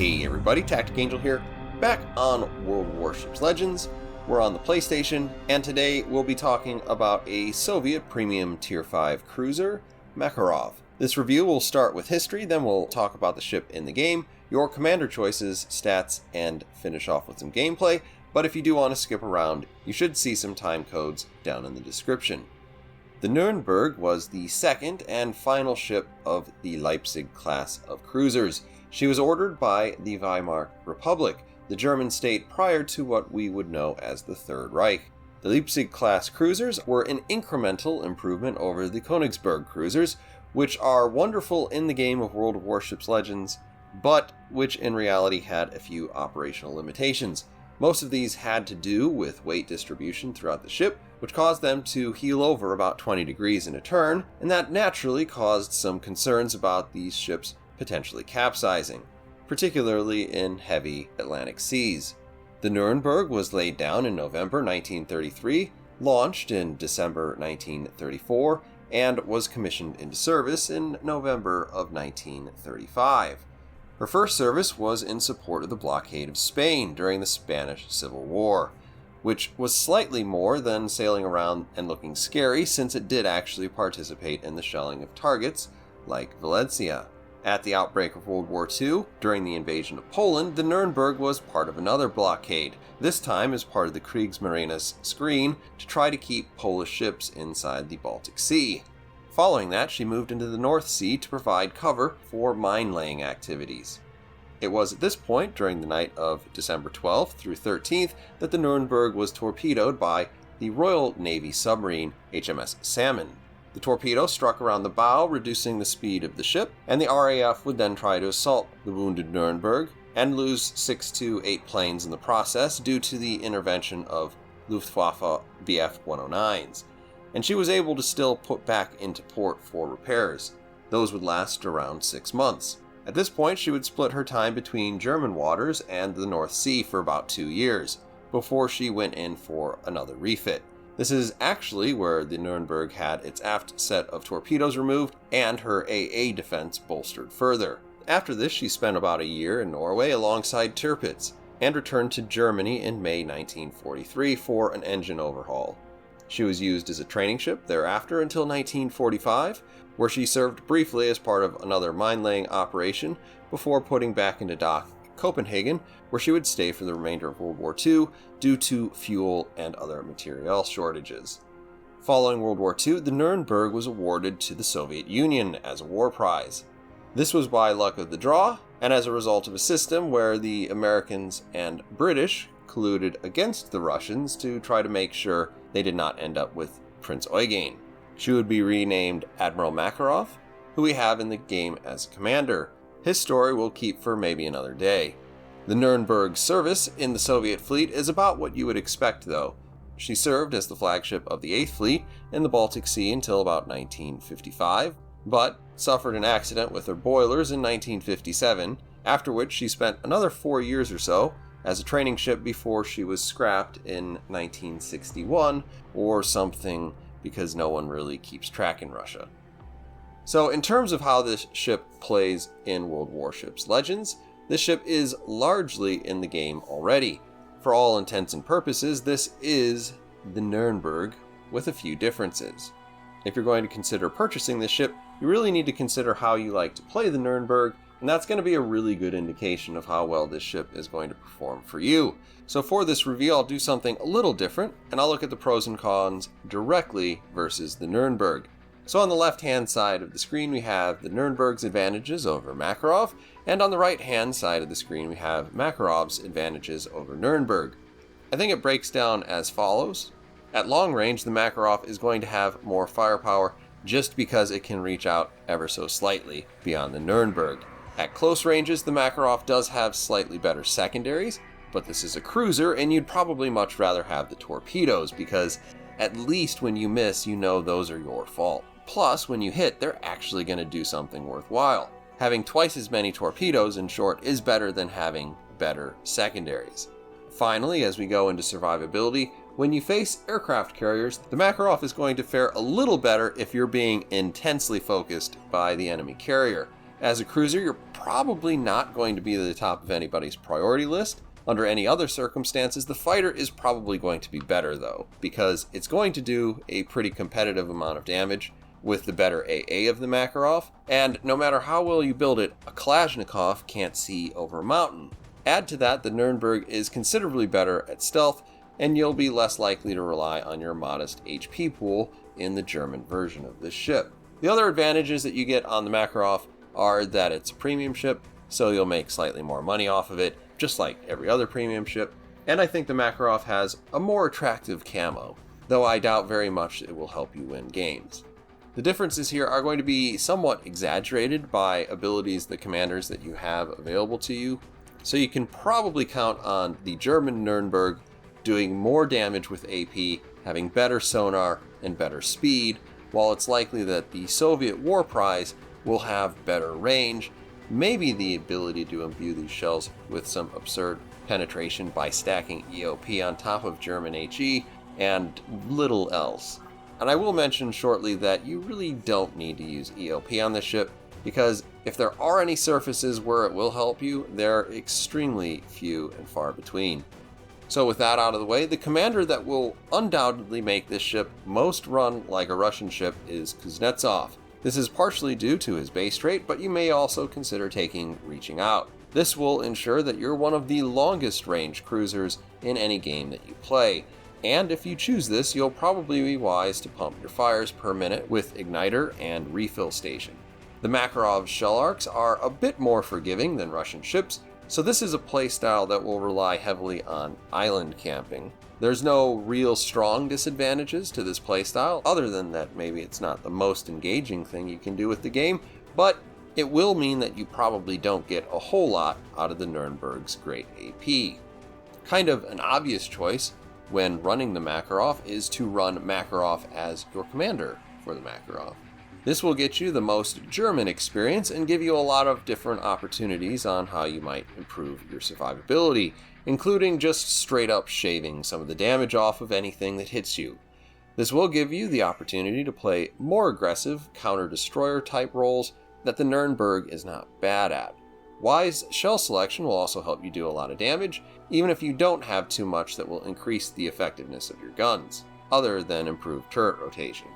Hey everybody, TacticAngel here, back on World Warships Legends. We're on the PlayStation, and today we'll be talking about a Soviet premium Tier 5 cruiser, Makarov. This review will start with history, then we'll talk about the ship in the game, your commander choices, stats, and finish off with some gameplay, but if you do want to skip around, you should see some time codes down in the description. The Nuremberg was the second and final ship of the Leipzig class of cruisers. She was ordered by the Weimar Republic, the German state prior to what we would know as the Third Reich. The Leipzig class cruisers were an incremental improvement over the Königsberg cruisers, which are wonderful in the game of World of Warships Legends, but which in reality had a few operational limitations. Most of these had to do with weight distribution throughout the ship, which caused them to heel over about 20 degrees in a turn, and that naturally caused some concerns about these ships potentially capsizing, particularly in heavy Atlantic seas. The Nuremberg was laid down in November 1933, launched in December 1934, and was commissioned into service in November of 1935. Her first service was in support of the blockade of Spain during the Spanish Civil War, which was slightly more than sailing around and looking scary, since it did actually participate in the shelling of targets like Valencia. At the outbreak of World War II, during the invasion of Poland, the Nuremberg was part of another blockade, this time as part of the Kriegsmarine's screen to try to keep Polish ships inside the Baltic Sea. Following that, she moved into the North Sea to provide cover for mine-laying activities. It was at this point, during the night of December 12th through 13th, that the Nuremberg was torpedoed by the Royal Navy submarine HMS Salmon. The torpedo struck around the bow, reducing the speed of the ship, and the RAF would then try to assault the wounded Nuremberg and lose 6 to 8 planes in the process due to the intervention of Luftwaffe Bf-109s. And she was able to still put back into port for repairs. Those would last around 6 months. At this point, she would split her time between German waters and the North Sea for about 2 years, before she went in for another refit. This is actually where the Nuremberg had its aft set of torpedoes removed and her AA defense bolstered further. After this, she spent about a year in Norway alongside Tirpitz, and returned to Germany in May 1943 for an engine overhaul. She was used as a training ship thereafter until 1945, where she served briefly as part of another mine-laying operation before putting back into dock at Copenhagen, where she would stay for the remainder of World War II due to fuel and other materiel shortages. Following World War II, the Nuremberg was awarded to the Soviet Union as a war prize. This was by luck of the draw, and as a result of a system where the Americans and British colluded against the Russians to try to make sure they did not end up with Prince Eugen. She would be renamed Admiral Makarov, who we have in the game as a commander. His story we'll keep for maybe another day. The Nuremberg's service in the Soviet fleet is about what you would expect, though. She served as the flagship of the 8th Fleet in the Baltic Sea until about 1955, but suffered an accident with her boilers in 1957, after which she spent another 4 years or so as a training ship before she was scrapped in 1961 or something, because no one really keeps track in Russia. So in terms of how this ship plays in World Warships Legends, this ship is largely in the game already. For all intents and purposes, this is the Nuremberg with a few differences. If you're going to consider purchasing this ship, you really need to consider how you like to play the Nuremberg, and that's going to be a really good indication of how well this ship is going to perform for you. So for this review, I'll do something a little different, and I'll look at the pros and cons directly versus the Nuremberg. So on the left-hand side of the screen, we have the Nuremberg's advantages over Makarov, and on the right-hand side of the screen, we have Makarov's advantages over Nuremberg. I think it breaks down as follows. At long range, the Makarov is going to have more firepower just because it can reach out ever so slightly beyond the Nuremberg. At close ranges, the Makarov does have slightly better secondaries, but this is a cruiser, and you'd probably much rather have the torpedoes, because at least when you miss, you know those are your fault. Plus, when you hit, they're actually going to do something worthwhile. Having twice as many torpedoes, in short, is better than having better secondaries. Finally, as we go into survivability, when you face aircraft carriers, the Makarov is going to fare a little better if you're being intensely focused by the enemy carrier. As a cruiser, you're probably not going to be at the top of anybody's priority list. Under any other circumstances, the fighter is probably going to be better though, because it's going to do a pretty competitive amount of damage with the better AA of the Makarov, and no matter how well you build it, a Kalashnikov can't see over a mountain. Add to that, the Nürnberg is considerably better at stealth, and you'll be less likely to rely on your modest HP pool in the German version of this ship. The other advantages that you get on the Makarov are that it's a premium ship, so you'll make slightly more money off of it, just like every other premium ship, and I think the Makarov has a more attractive camo, though I doubt very much it will help you win games. The differences here are going to be somewhat exaggerated by abilities the commanders that you have available to you, so you can probably count on the German Nürnberg doing more damage with AP, having better sonar and better speed, while it's likely that the Soviet War Prize will have better range, maybe the ability to imbue these shells with some absurd penetration by stacking EOP on top of German HE, and little else. And I will mention shortly that you really don't need to use EOP on this ship, because if there are any surfaces where it will help you, they're extremely few and far between. So with that out of the way, the commander that will undoubtedly make this ship most run like a Russian ship is Kuznetsov. This is partially due to his base rate, but you may also consider taking Reaching Out. This will ensure that you're one of the longest range cruisers in any game that you play, and if you choose this, you'll probably be wise to pump your fires per minute with Igniter and Refill Station. The Makarov shell arcs are a bit more forgiving than Russian ships, so this is a playstyle that will rely heavily on island camping. There's no real strong disadvantages to this playstyle, other than that maybe it's not the most engaging thing you can do with the game, but it will mean that you probably don't get a whole lot out of the Nürnberg's great AP. Kind of an obvious choice when running the Makarov is to run Makarov as your commander for the Makarov. This will get you the most German experience and give you a lot of different opportunities on how you might improve your survivability, including just straight up shaving some of the damage off of anything that hits you. This will give you the opportunity to play more aggressive counter-destroyer type roles that the Nürnberg is not bad at. Wise shell selection will also help you do a lot of damage, even if you don't have too much that will increase the effectiveness of your guns, other than improved turret rotation.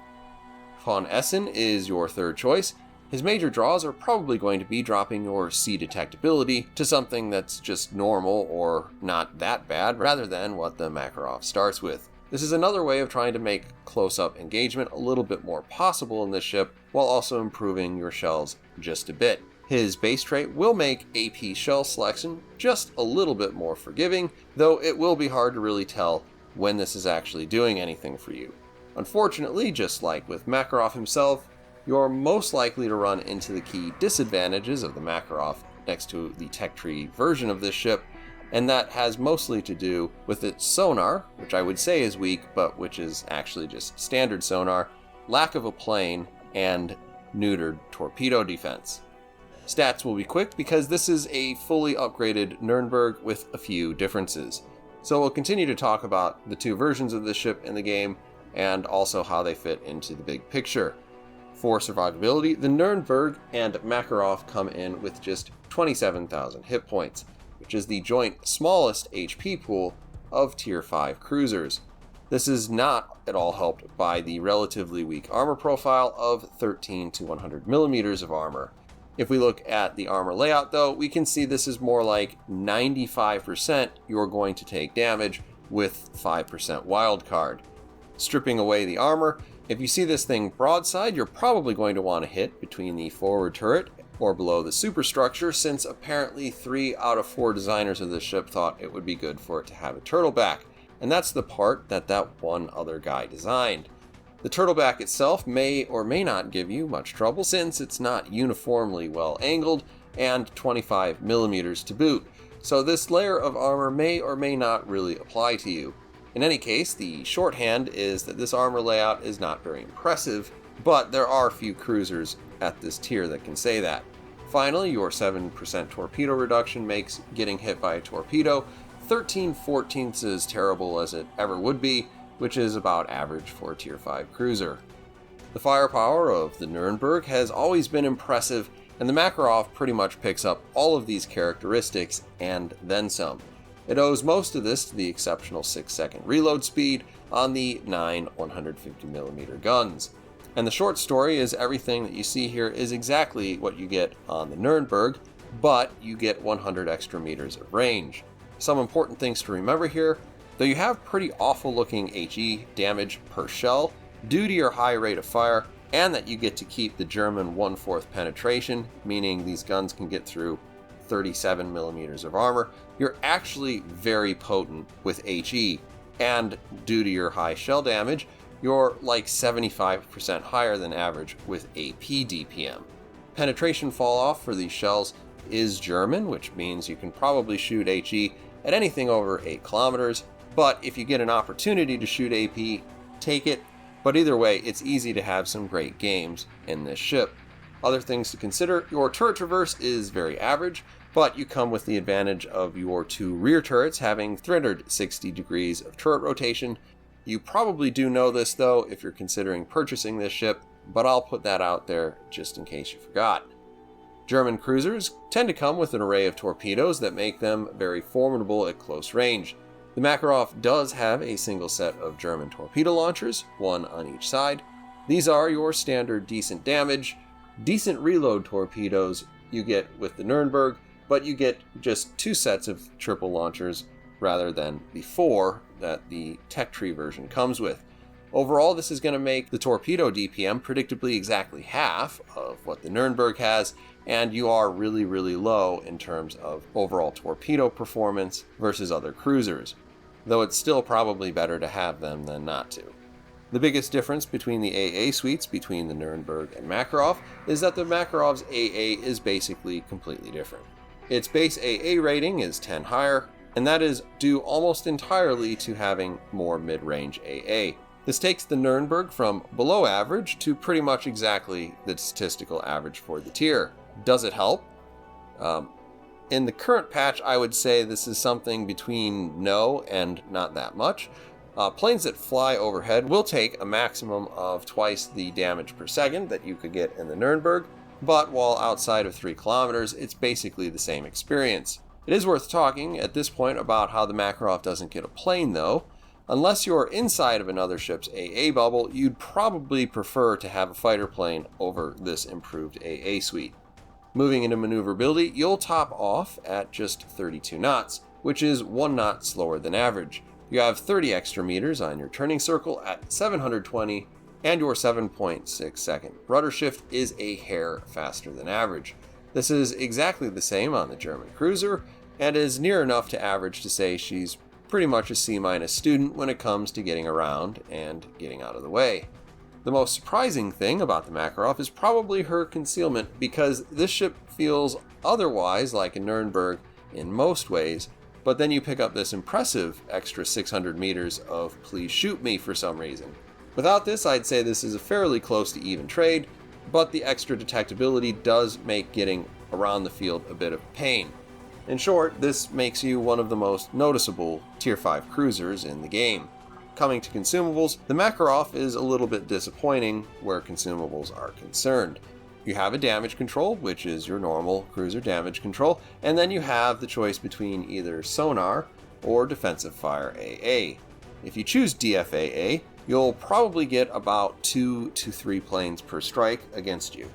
Von Essen is your third choice. His major draws are probably going to be dropping your C detectability to something that's just normal or not that bad, rather than what the Makarov starts with. This is another way of trying to make close-up engagement a little bit more possible in this ship, while also improving your shells just a bit. His base trait will make AP shell selection just a little bit more forgiving, though it will be hard to really tell when this is actually doing anything for you. Unfortunately, just like with Makarov himself, you're most likely to run into the key disadvantages of the Makarov next to the tech tree version of this ship, and that has mostly to do with its sonar, which I would say is weak, but which is actually just standard sonar, lack of a plane, and neutered torpedo defense. Stats will be quick because this is a fully upgraded Nürnberg with a few differences. So we'll continue to talk about the two versions of this ship in the game, and also how they fit into the big picture. For survivability, the Nürnberg and Makarov come in with just 27,000 hit points, which is the joint smallest HP pool of Tier 5 cruisers. This is not at all helped by the relatively weak armor profile of 13 to 100 millimeters of armor. If we look at the armor layout though, we can see this is more like 95% you're going to take damage with 5% wildcard. Stripping away the armor, if you see this thing broadside, you're probably going to want to hit between the forward turret or below the superstructure, since apparently 3 out of 4 designers of this ship thought it would be good for it to have a turtleback, and that's the part that one other guy designed. The turtleback itself may or may not give you much trouble, since it's not uniformly well angled and 25 millimeters to boot, so this layer of armor may or may not really apply to you. In any case, the shorthand is that this armor layout is not very impressive, but there are few cruisers at this tier that can say that. Finally, your 7% torpedo reduction makes getting hit by a torpedo 13/14 as terrible as it ever would be, which is about average for a Tier 5 cruiser. The firepower of the Nürnberg has always been impressive, And the Makarov pretty much picks up all of these characteristics and then some. It owes most of this to the exceptional 6-second reload speed on the 9 150mm guns. And the short story is everything that you see here is exactly what you get on the Nuremberg, but you get 100 extra meters of range. Some important things to remember here: though you have pretty awful looking HE damage per shell due to your high rate of fire, and that you get to keep the German 1/4 penetration, meaning these guns can get through 37mm of armor, you're actually very potent with HE, and due to your high shell damage, you're like 75% higher than average with AP DPM. Penetration fall off for these shells is German, which means you can probably shoot HE at anything over 8 kilometers, but if you get an opportunity to shoot AP, take it. But either way, it's easy to have some great games in this ship. Other things to consider: your turret traverse is very average, but you come with the advantage of your 2 rear turrets having 360 degrees of turret rotation. You probably do know this though if you're considering purchasing this ship, but I'll put that out there just in case you forgot. German cruisers tend to come with an array of torpedoes that make them very formidable at close range. The Makarov does have a single set of German torpedo launchers, one on each side. These are your standard decent damage, decent reload torpedoes you get with the Nuremberg, but you get just 2 sets of triple launchers rather than the 4 that the tech tree version comes with. Overall, this is going to make the torpedo DPM predictably exactly half of what the Nuremberg has, and you are really, really low in terms of overall torpedo performance versus other cruisers, though it's still probably better to have them than not to. The biggest difference between the AA suites between the Nuremberg and Makarov is that the Makarov's AA is basically completely different. Its base AA rating is 10 higher, and that is due almost entirely to having more mid-range AA. This takes the Nuremberg from below average to pretty much exactly the statistical average for the tier. Does it help? In the current patch, I would say this is something between no and not that much. Planes that fly overhead will take a maximum of twice the damage per second that you could get in the Nuremberg, but while outside of 3 kilometers, it's basically the same experience. It is worth talking at this point about how the Makarov doesn't get a plane though. Unless you're inside of another ship's AA bubble, you'd probably prefer to have a fighter plane over this improved AA suite. Moving into maneuverability, you'll top off at just 32 knots, which is 1 knot slower than average. You have 30 extra meters on your turning circle at 720, and your 7.6 second rudder shift is a hair faster than average. This is exactly the same on the German cruiser, and is near enough to average to say she's pretty much a C- student when it comes to getting around and getting out of the way. The most surprising thing about the Makarov is probably her concealment, because this ship feels otherwise like a Nuremberg in most ways, but then you pick up this impressive extra 600 meters of please shoot me for some reason. Without this, I'd say this is a fairly close to even trade, but the extra detectability does make getting around the field a bit of a pain. In short, this makes you one of the most noticeable Tier 5 cruisers in the game. Coming to consumables, the Makarov is a little bit disappointing where consumables are concerned. You have a damage control, which is your normal cruiser damage control, and then you have the choice between either sonar or defensive fire AA. If you choose DFAA, you'll probably get about 2 to 3 planes per strike against you.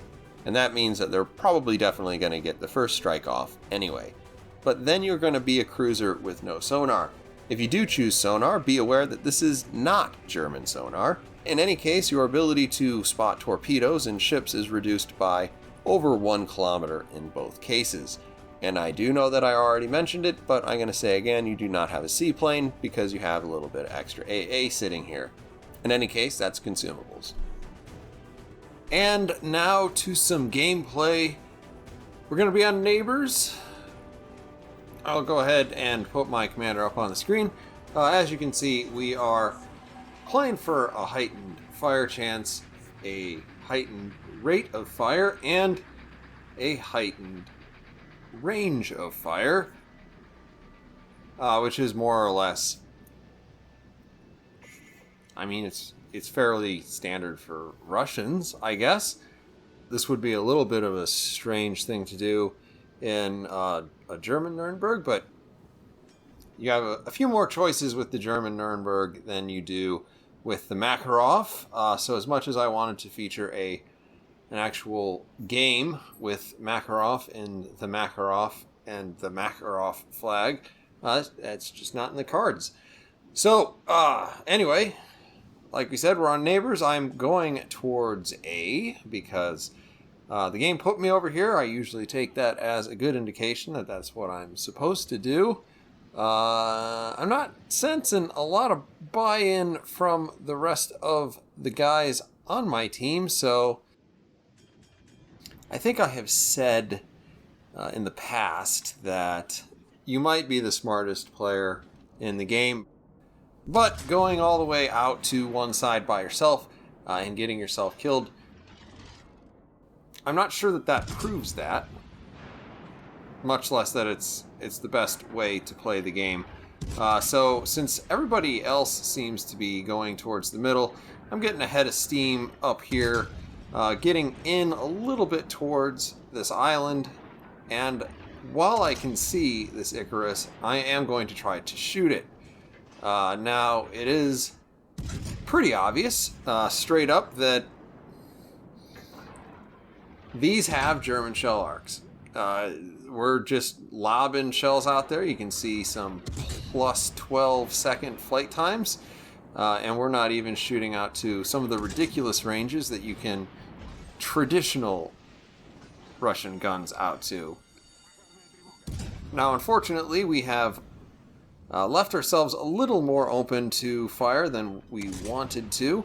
And that means that they're probably definitely going to get the first strike off anyway. But then you're going to be a cruiser with no sonar. If you do choose sonar, be aware that this is not German sonar. In any case, your ability to spot torpedoes and ships is reduced by over 1 kilometer in both cases. And I do know that I already mentioned it, but I'm going to say again, you do not have a seaplane because you have a little bit of extra AA sitting here. In any case, that's consumables. And now to some gameplay. We're going to be on Neighbors. I'll go ahead and put my commander up on the screen. As you can see, we are playing for a heightened fire chance, a heightened rate of fire, and a heightened range of fire, which is more or less, I mean, it's fairly standard for Russians, I guess. this would be a little bit of a strange thing to do in a German Nuremberg, but you have a few more choices with the German Nuremberg than you do with the Makarov. So as much as I wanted to feature an actual game with Makarov and the Makarov flag, that's just not in the cards. So anyway, like we said, we're on neighbors. I'm going towards A because the game put me over here. I usually take that as a good indication that that's what I'm supposed to do. I'm not sensing a lot of buy-in from the rest of the guys on my team, so I think I have said in the past that you might be the smartest player in the game, but going all the way out to one side by yourself and getting yourself killed, I'm not sure that that proves that, much less that it's the best way to play the game. So since everybody else seems to be going towards the middle, I'm getting ahead of steam up here, getting in a little bit towards this island, and while I can see this Icarus, I am going to try to shoot it. Now, it is pretty obvious, straight up, that these have German shell arcs. We're just lobbing shells out there. You can see some plus 12 second flight times, and we're not even shooting out to some of the ridiculous ranges that you can traditional Russian guns out to. Now, unfortunately, we have left ourselves a little more open to fire than we wanted to.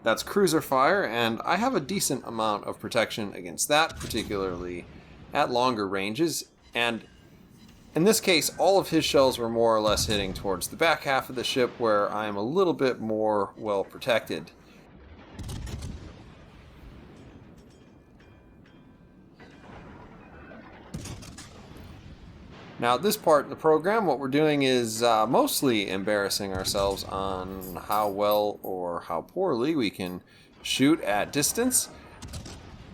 That's cruiser fire, and I have a decent amount of protection against that, particularly at longer ranges. And in this case, all of his shells were more or less hitting towards the back half of the ship, where I'm a little bit more well protected. Now, at this part of the program, what we're doing is mostly embarrassing ourselves on how well or how poorly we can shoot at distance.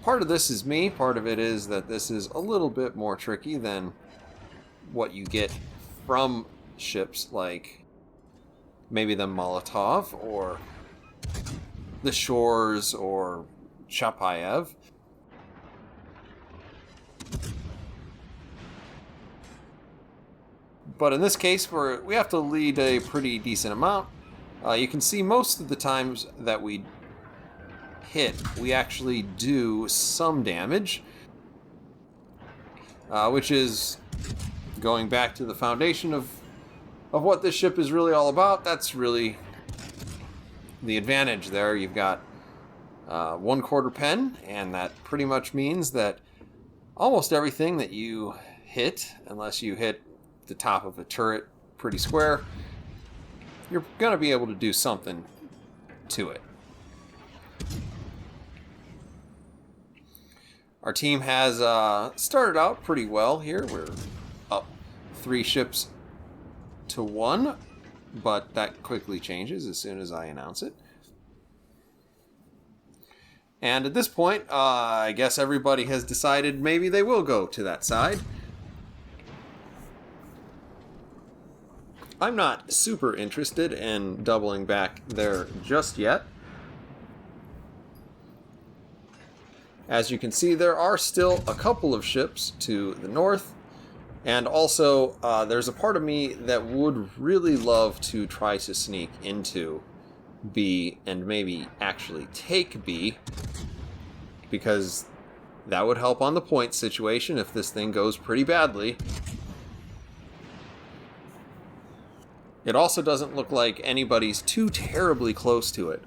Part of this is me, part of it is that this is a little bit more tricky than what you get from ships like maybe the Molotov or the Shores or Chapayev. But in this case, we have to lead a pretty decent amount. You can see most of the times that we hit, we actually do some damage, which is going back to the foundation of what this ship is really all about. That's really the advantage there. You've got 1/4 pen, and that pretty much means that almost everything that you hit, unless you hit the top of a turret pretty square, you're going to be able to do something to it. Our team has started out pretty well here. We're up 3 ships to 1, but that quickly changes as soon as I announce it. And at this point, I guess everybody has decided maybe they will go to that side. I'm not super interested in doubling back there just yet. As you can see, there are still a couple of ships to the north, and also there's a part of me that would really love to try to sneak into B and maybe actually take B, because that would help on the point situation if this thing goes pretty badly. It also doesn't look like anybody's too terribly close to it.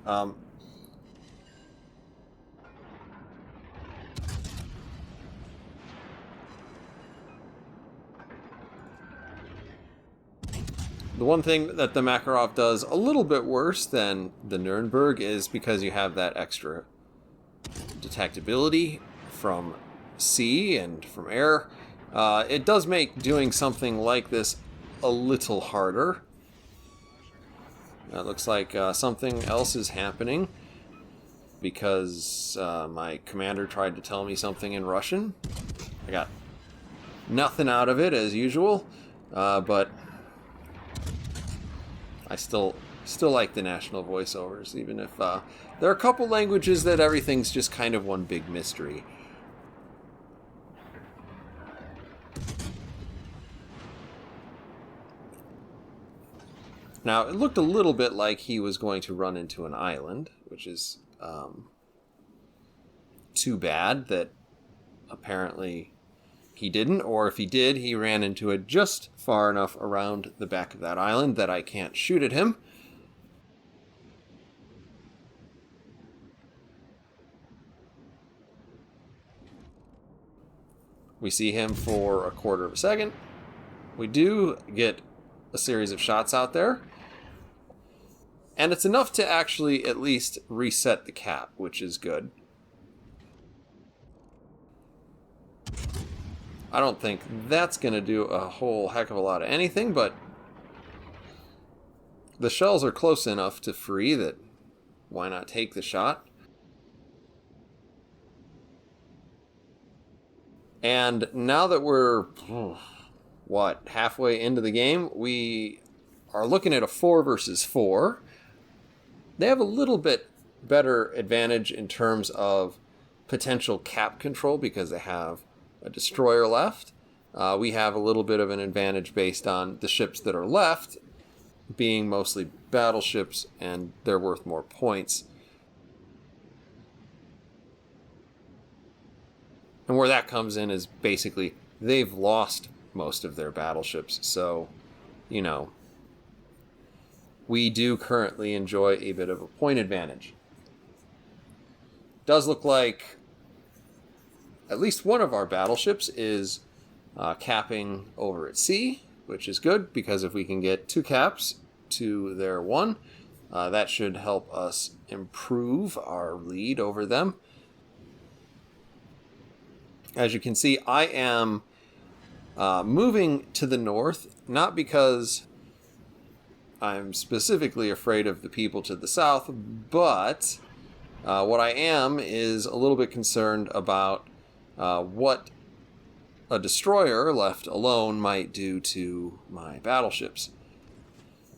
The one thing that the Makarov does a little bit worse than the Nuremberg is because you have that extra detectability from sea and from air. It does make doing something like this a little harder. It looks like something else is happening. because my commander tried to tell me something in Russian. I got nothing out of it as usual, but I still like the national voiceovers, even if there are a couple languages that everything's just kind of one big mystery. Now, it looked a little bit like he was going to run into an island, which is too bad that apparently he didn't, or if he did, he ran into it just far enough around the back of that island that I can't shoot at him. We see him for a quarter of a second. We do get a series of shots out there. And it's enough to actually at least reset the cap, which is good. I don't think that's going to do a whole heck of a lot of anything, but the shells are close enough to free that why not take the shot? And now that we're, halfway into the game, we are looking at a 4 versus 4. They have a little bit better advantage in terms of potential cap control because they have a destroyer left. We have a little bit of an advantage based on the ships that are left being mostly battleships, and they're worth more points. And where that comes in is basically they've lost most of their battleships. So, we do currently enjoy a bit of a point advantage. Does look like at least one of our battleships is capping over at sea, which is good because if we can get 2 caps to their 1, that should help us improve our lead over them. As you can see, I am moving to the north, not because I'm specifically afraid of the people to the south, but what I am is a little bit concerned about what a destroyer left alone might do to my battleships.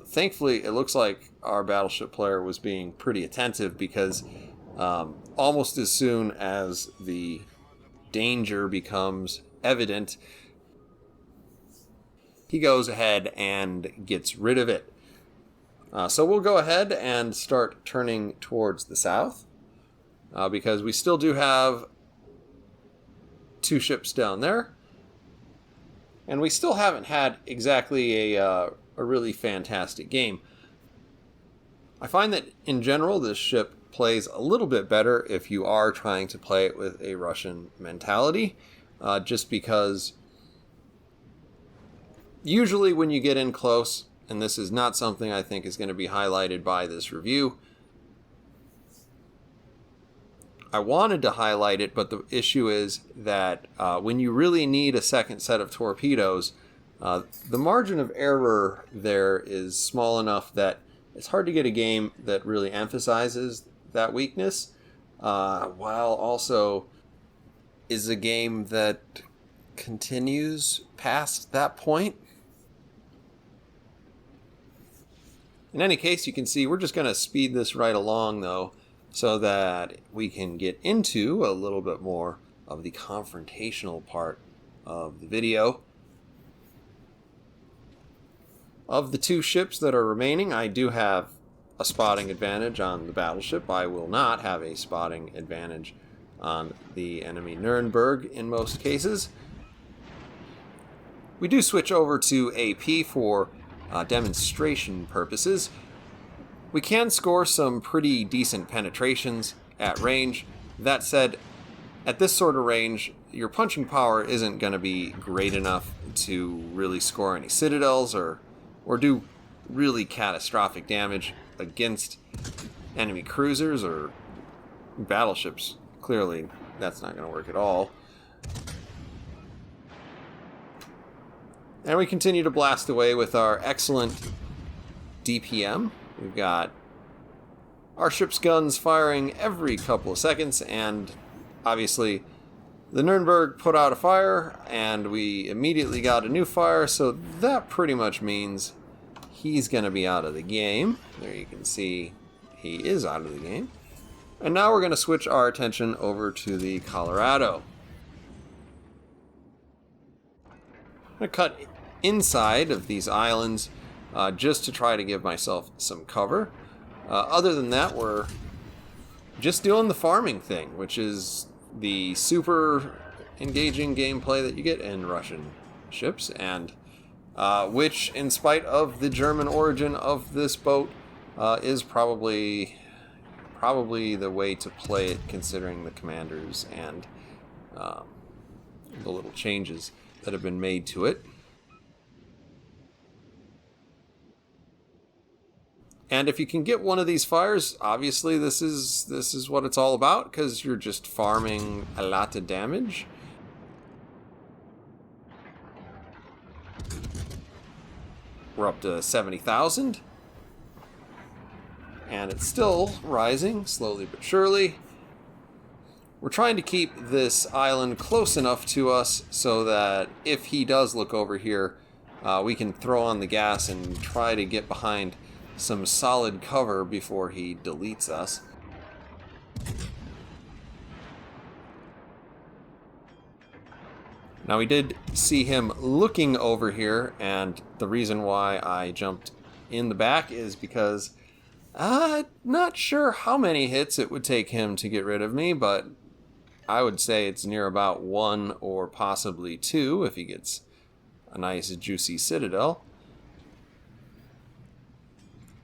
Thankfully, it looks like our battleship player was being pretty attentive because almost as soon as the danger becomes evident, he goes ahead and gets rid of it. So we'll go ahead and start turning towards the south because we still do have 2 ships down there. And we still haven't had exactly a really fantastic game. I find that in general this ship plays a little bit better if you are trying to play it with a Russian mentality, just because usually when you get in close, and this is not something I think is going to be highlighted by this review. I wanted to highlight it, but the issue is that when you really need a second set of torpedoes, the margin of error there is small enough that it's hard to get a game that really emphasizes that weakness, while also is a game that continues past that point. In any case, you can see we're just going to speed this right along, though, so that we can get into a little bit more of the confrontational part of the video. Of the 2 ships that are remaining, I do have a spotting advantage on the battleship. I will not have a spotting advantage on the enemy Nuremberg in most cases. We do switch over to AP for demonstration purposes. We can score some pretty decent penetrations at range. That said, at this sort of range, your punching power isn't going to be great enough to really score any citadels or do really catastrophic damage against enemy cruisers or battleships. Clearly, that's not going to work at all. And we continue to blast away with our excellent DPM. We've got our ship's guns firing every couple of seconds, and obviously the Nuremberg put out a fire, and we immediately got a new fire, so that pretty much means he's going to be out of the game. There you can see he is out of the game. And now we're going to switch our attention over to the Colorado. I'm going to cut inside of these islands just to try to give myself some cover. Other than that, we're just doing the farming thing, which is the super engaging gameplay that you get in Russian ships, and which, in spite of the German origin of this boat, is probably the way to play it, considering the commanders and the little changes that have been made to it. And if you can get one of these fires, obviously this is what it's all about, because you're just farming a lot of damage. We're up to 70,000. And it's still rising, slowly but surely. We're trying to keep this island close enough to us so that if he does look over here, we can throw on the gas and try to get behind some solid cover before he deletes us. Now, we did see him looking over here, and the reason why I jumped in the back is because I'm not sure how many hits it would take him to get rid of me, but I would say it's near about 1 or possibly 2 if he gets a nice juicy citadel.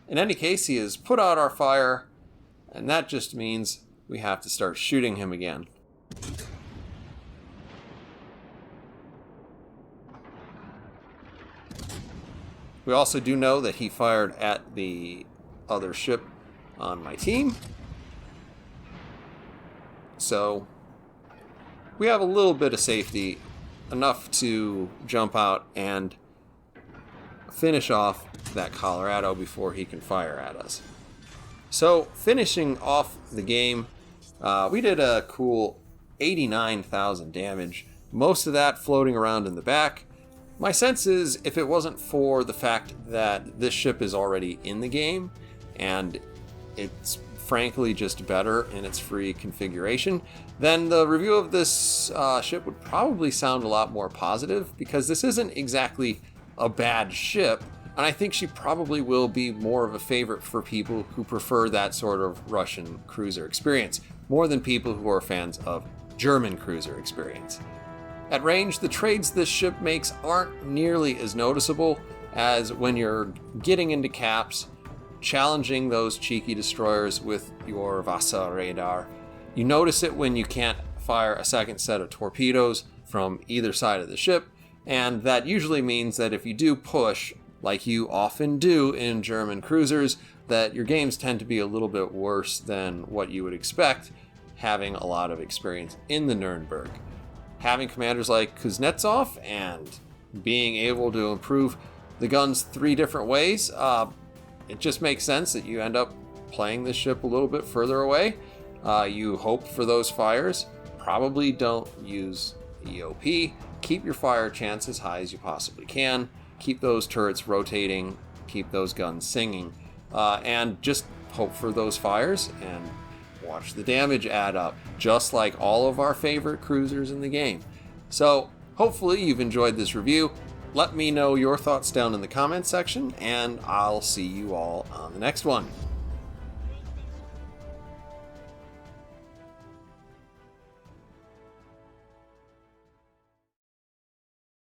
In any case, he has put out our fire, and that just means we have to start shooting him again. We also do know that he fired at the other ship on my team, so we have a little bit of safety, enough to jump out and finish off that Colorado before he can fire at us. So, finishing off the game, we did a cool 89,000 damage, most of that floating around in the back. My sense is, if it wasn't for the fact that this ship is already in the game, and it's frankly just better in its free configuration, then the review of this ship would probably sound a lot more positive, because this isn't exactly a bad ship, and I think she probably will be more of a favorite for people who prefer that sort of Russian cruiser experience, more than people who are fans of German cruiser experience. At range, the trades this ship makes aren't nearly as noticeable as when you're getting into caps, challenging those cheeky destroyers with your Wasser radar. You notice it when you can't fire a second set of torpedoes from either side of the ship, and that usually means that if you do push, like you often do in German cruisers, that your games tend to be a little bit worse than what you would expect, having a lot of experience in the Nuremberg. Having commanders like Kuznetsov and being able to improve the guns 3 different ways, it just makes sense that you end up playing this ship a little bit further away. You hope for those fires. Probably don't use EOP. Keep your fire chance as high as you possibly can. Keep those turrets rotating. Keep those guns singing. And just hope for those fires and watch the damage add up, just like all of our favorite cruisers in the game. So, hopefully you've enjoyed this review. Let me know your thoughts down in the comments section, and I'll see you all on the next one.